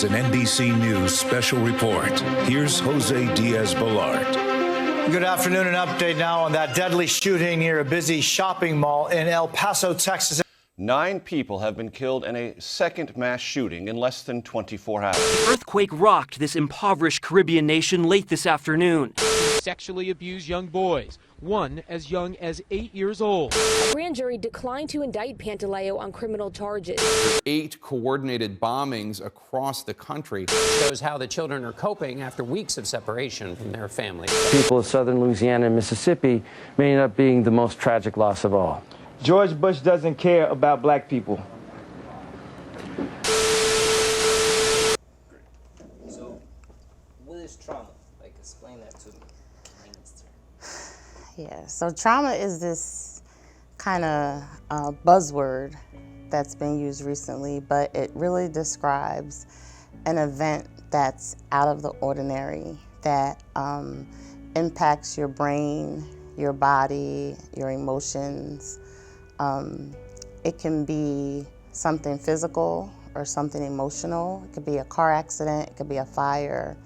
is an NBC News special report. Here's Jose Diaz-Balart. Good afternoon. An update now on that deadly shooting near a busy shopping mall in El Paso, Texas. 9 people have been killed in a second mass shooting in less than 24 hours. The earthquake rocked this impoverished Caribbean nation late this afternoon. Sexually abused young boys, one as young as 8 years old. A grand jury declined to indict Pantaleo on criminal charges. 8 coordinated bombings across the country. Shows how the children are coping after weeks of separation from their families. People of southern Louisiana and Mississippi may end up being the most tragic loss of all. George Bush doesn't care about black people. So, what is trauma? Like, explain that to me. Yeah, so trauma is this kind of buzzword that's been used recently, but it really describes an event that's out of the ordinary, that impacts your brain, your body, your emotions. It can be something physical or something emotional. It could be a car accident, it could be a fire,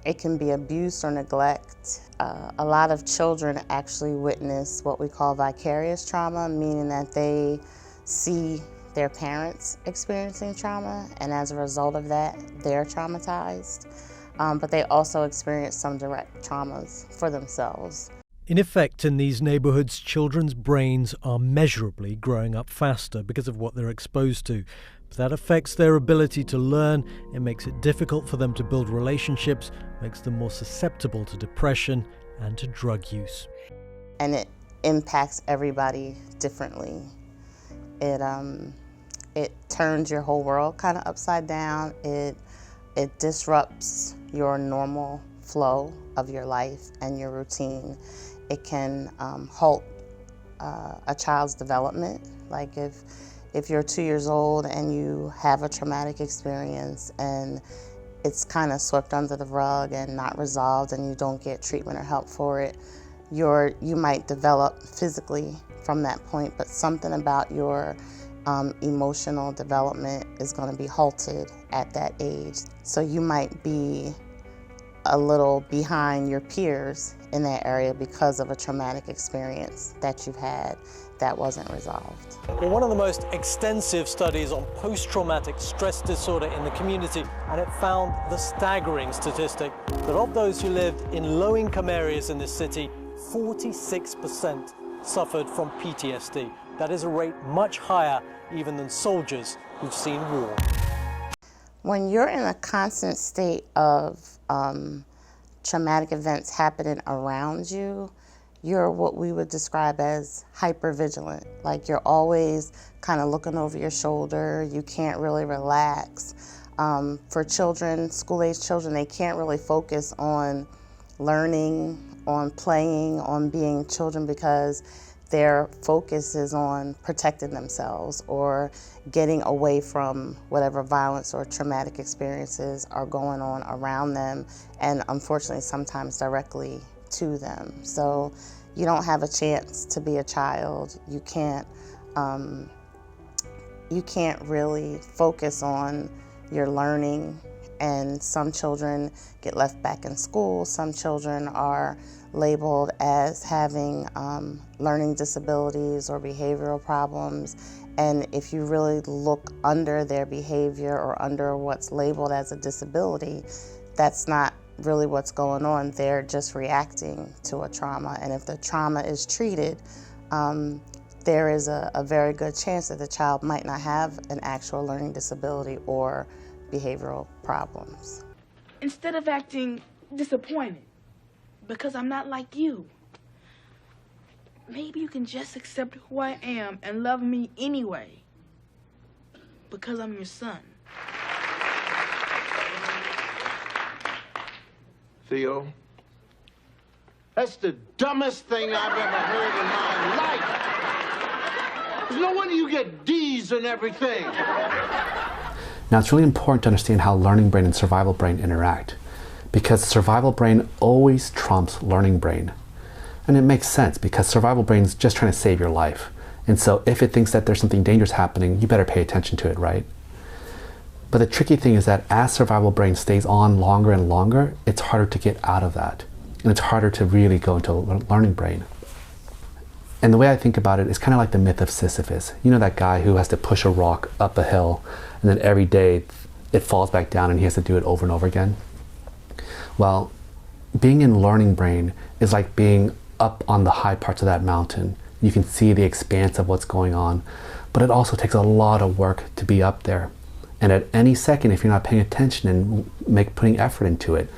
it can be abuse or neglect. A lot of children actually witness what we call vicarious trauma, meaning that they see their parents experiencing trauma, and as a result of that, they're traumatized. But they also experience some direct traumas for themselves. In effect, in these neighborhoods, children's brains are measurably growing up faster because of what they're exposed to. But that affects their ability to learn. It makes it difficult for them to build relationships, makes them more susceptible to depression and to drug use. And it impacts everybody differently. It turns your whole world kind of upside down. It disrupts your normal flow of your life and your routine. It can halt a child's development. Like if you're 2 years old and you have a traumatic experience and it's kind of swept under the rug and not resolved and you don't get treatment or help for it, you might develop physically from that point, but something about your emotional development is going to be halted at that age. So you might be a little behind your peers in that area because of a traumatic experience that you've had that wasn't resolved. Well, one of the most extensive studies on post-traumatic stress disorder in the community, and it found the staggering statistic that of those who lived in low-income areas in this city, 46% suffered from PTSD. That is a rate much higher even than soldiers who've seen war. When you're in a constant state of traumatic events happening around you, you're what we would describe as hypervigilant. Like you're always kind of looking over your shoulder, you can't really relax. For children, school-age children, they can't really focus on learning, on playing, on being children because their focus is on protecting themselves or getting away from whatever violence or traumatic experiences are going on around them, and unfortunately sometimes directly to them. So you don't have a chance to be a child. You can't really focus on your learning, and some children get left back in school. Some children are labeled as having learning disabilities or behavioral problems. And if you really look under their behavior or under what's labeled as a disability, that's not really what's going on. They're just reacting to a trauma. And if the trauma is treated, there is a very good chance that the child might not have an actual learning disability or behavioral problems. Instead of acting disappointed because I'm not like you, maybe you can just accept who I am and love me anyway because I'm your son. Theo, that's the dumbest thing I've ever heard in my life. There's no wonder you get D's and everything. Now, it's really important to understand how learning brain and survival brain interact, because survival brain always trumps learning brain. And it makes sense because survival brain is just trying to save your life. And so if it thinks that there's something dangerous happening, you better pay attention to it, right? But the tricky thing is that as survival brain stays on longer and longer, it's harder to get out of that. And it's harder to really go into learning brain. And the way I think about it is kind of like the myth of Sisyphus. You know, that guy who has to push a rock up a hill, and then every day it falls back down and he has to do it over and over again. Well, being in learning brain is like being up on the high parts of that mountain. You can see the expanse of what's going on, but it also takes a lot of work to be up there. And at any second, if you're not paying attention and putting effort into it,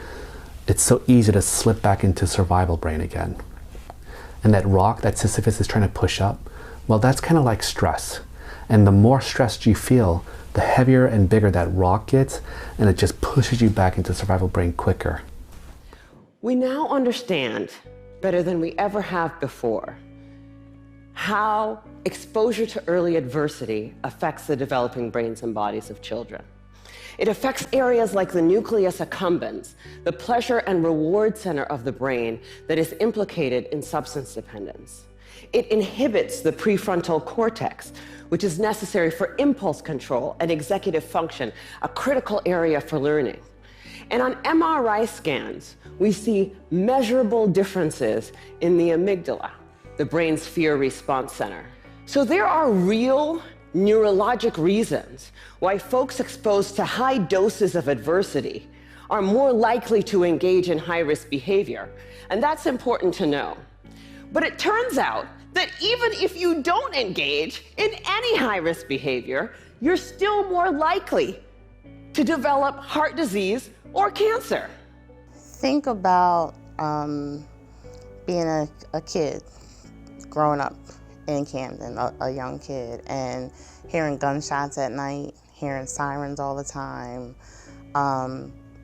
it's so easy to slip back into survival brain again. And that rock that Sisyphus is trying to push up, well, that's kind of like stress. And the more stressed you feel, the heavier and bigger that rock gets, and it just pushes you back into survival brain quicker. We now understand, better than we ever have before, how exposure to early adversity affects the developing brains and bodies of children. It affects areas like the nucleus accumbens, the pleasure and reward center of the brain that is implicated in substance dependence. It inhibits the prefrontal cortex, which is necessary for impulse control and executive function, a critical area for learning. And on MRI scans, we see measurable differences in the amygdala, the brain's fear response center. So there are real neurologic reasons why folks exposed to high doses of adversity are more likely to engage in high-risk behavior, and that's important to know. But it turns out that even if you don't engage in any high-risk behavior, you're still more likely to develop heart disease or cancer. Think about being a kid growing up in Camden, a young kid, and hearing gunshots at night, hearing sirens all the time,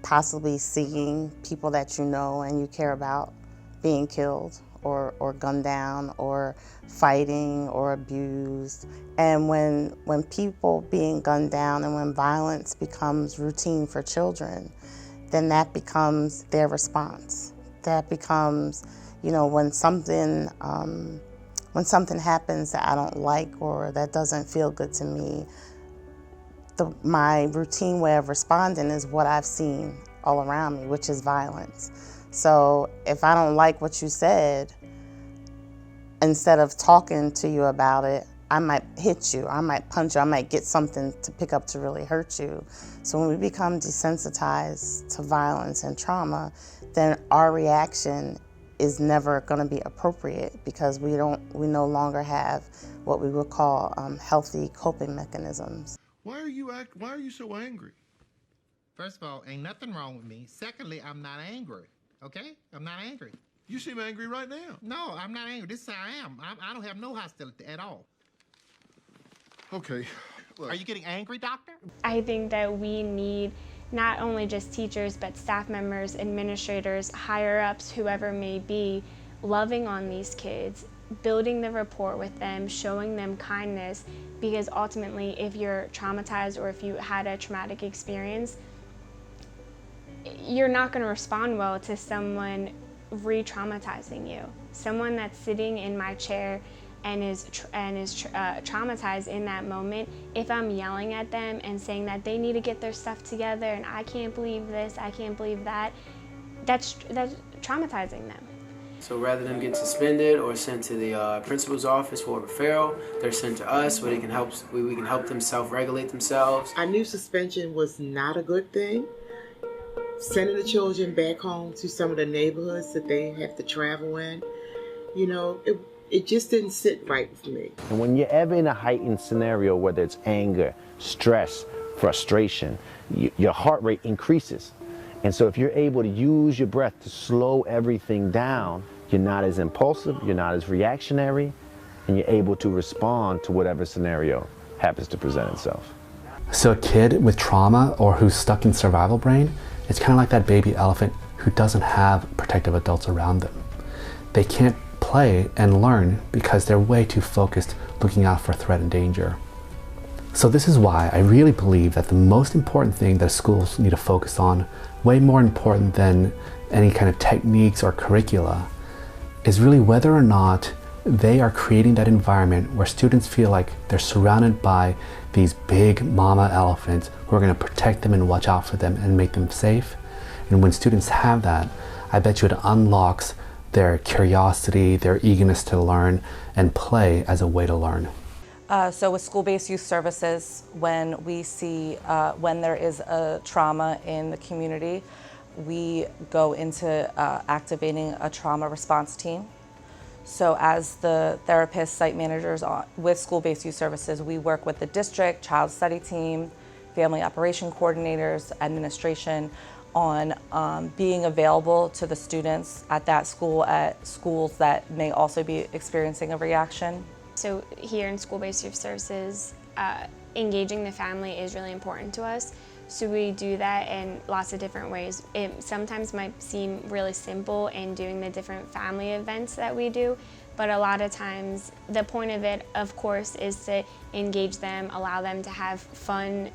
possibly seeing people that you know and you care about being killed or gunned down or fighting or abused. And when people being gunned down and when violence becomes routine for children, then that becomes their response. That becomes, when something happens that I don't like or that doesn't feel good to me, my routine way of responding is what I've seen all around me, which is violence. So if I don't like what you said, instead of talking to you about it, I might hit you, I might punch you, I might get something to pick up to really hurt you. So when we become desensitized to violence and trauma, then our reaction is never going to be appropriate because we no longer have what we would call healthy coping mechanisms. Why are you so angry? First of all, ain't nothing wrong with me. Secondly, I'm not angry. Okay? I'm not angry. You seem angry right now. No, I'm not angry. This is how I am. I don't have no hostility at all. Okay. Look. Are you getting angry, doctor? I think that we need not only just teachers, but staff members, administrators, higher-ups, whoever may be, loving on these kids, building the rapport with them, showing them kindness, because ultimately, if you're traumatized or if you had a traumatic experience, you're not going to respond well to someone re-traumatizing you. Someone that's sitting in my chair and is traumatized in that moment, if I'm yelling at them and saying that they need to get their stuff together and I can't believe this, I can't believe that, that's traumatizing them. So rather than get suspended or sent to the principal's office for a referral, they're sent to us where we can help them self-regulate themselves. I knew suspension was not a good thing. Sending the children back home to some of the neighborhoods that they have to travel in, it just didn't sit right with me. And when you're ever in a heightened scenario, whether it's anger, stress, frustration, your heart rate increases. And so if you're able to use your breath to slow everything down, you're not as impulsive, you're not as reactionary, and you're able to respond to whatever scenario happens to present itself. So a kid with trauma or who's stuck in survival brain, it's kind of like that baby elephant who doesn't have protective adults around them. They can't play and learn because they're way too focused looking out for threat and danger. So this is why I really believe that the most important thing that schools need to focus on, way more important than any kind of techniques or curricula, is really whether or not they are creating that environment where students feel like they're surrounded by these big mama elephants who are going to protect them and watch out for them and make them safe. And when students have that, I bet you it unlocks their curiosity, their eagerness to learn, and play as a way to learn. So with school-based youth services, when we see, when there is a trauma in the community, we go into activating a trauma response team. So as the therapists, site managers with school-based youth services, we work with the district, child study team, family operation coordinators, administration on being available to the students at that school, at schools that may also be experiencing a reaction. So here in school-based youth services, engaging the family is really important to us. So we do that in lots of different ways. It sometimes might seem really simple in doing the different family events that we do, but a lot of times the point of it, of course, is to engage them, allow them to have fun,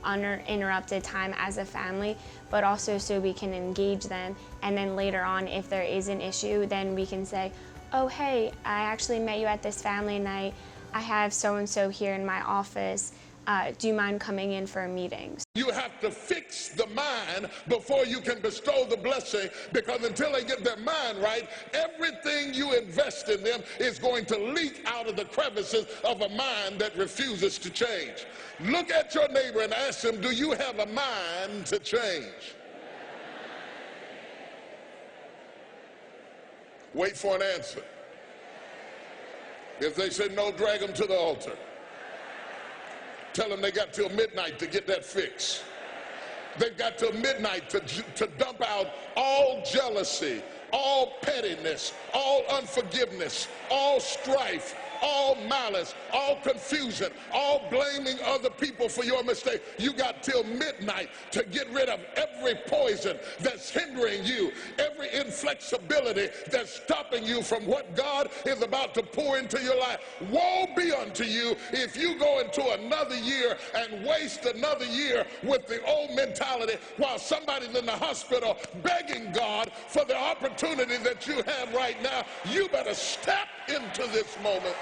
uninterrupted time as a family, but also so we can engage them, and then later on, if there is an issue, then we can say, oh hey, I actually met you at this family night, I have so-and-so here in my office, do you mind coming in for a meeting? You have to fix the mind before you can bestow the blessing, because until they get their mind right, everything you invest in them is going to leak out of the crevices of a mind that refuses to change. Look at your neighbor and ask him, do you have a mind to change? Wait for an answer. If they say no, drag them to the altar. Tell them they got till midnight to get that fix. They've got till midnight to dump out all jealousy, all pettiness, all unforgiveness, all strife, all malice, all confusion, all blaming other people for your mistake. You got till midnight to get rid of every poison that's hindering you, every inflexibility that's stopping you from what God is about to pour into your life. Woe be unto you if you go into another year and waste another year with the old mentality while somebody's in the hospital begging God for the opportunity that you have right now. You better step into this moment.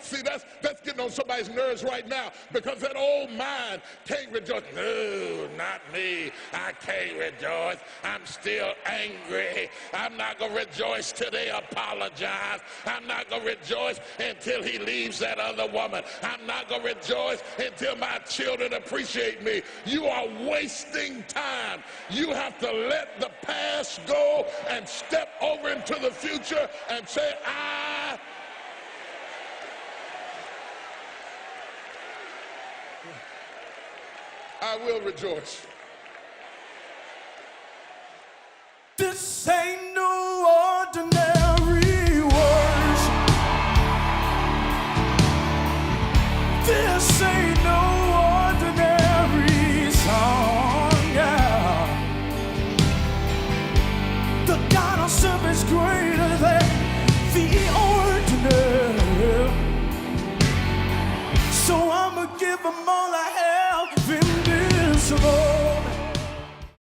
See, that's getting on somebody's nerves right now, because that old mind can't rejoice. No, not me. I can't rejoice. I'm still angry. I'm not going to rejoice till they apologize. I'm not going to rejoice until he leaves that other woman. I'm not going to rejoice until my children appreciate me. You are wasting time. You have to let the past go and step over into the future and say, I will rejoice. This ain't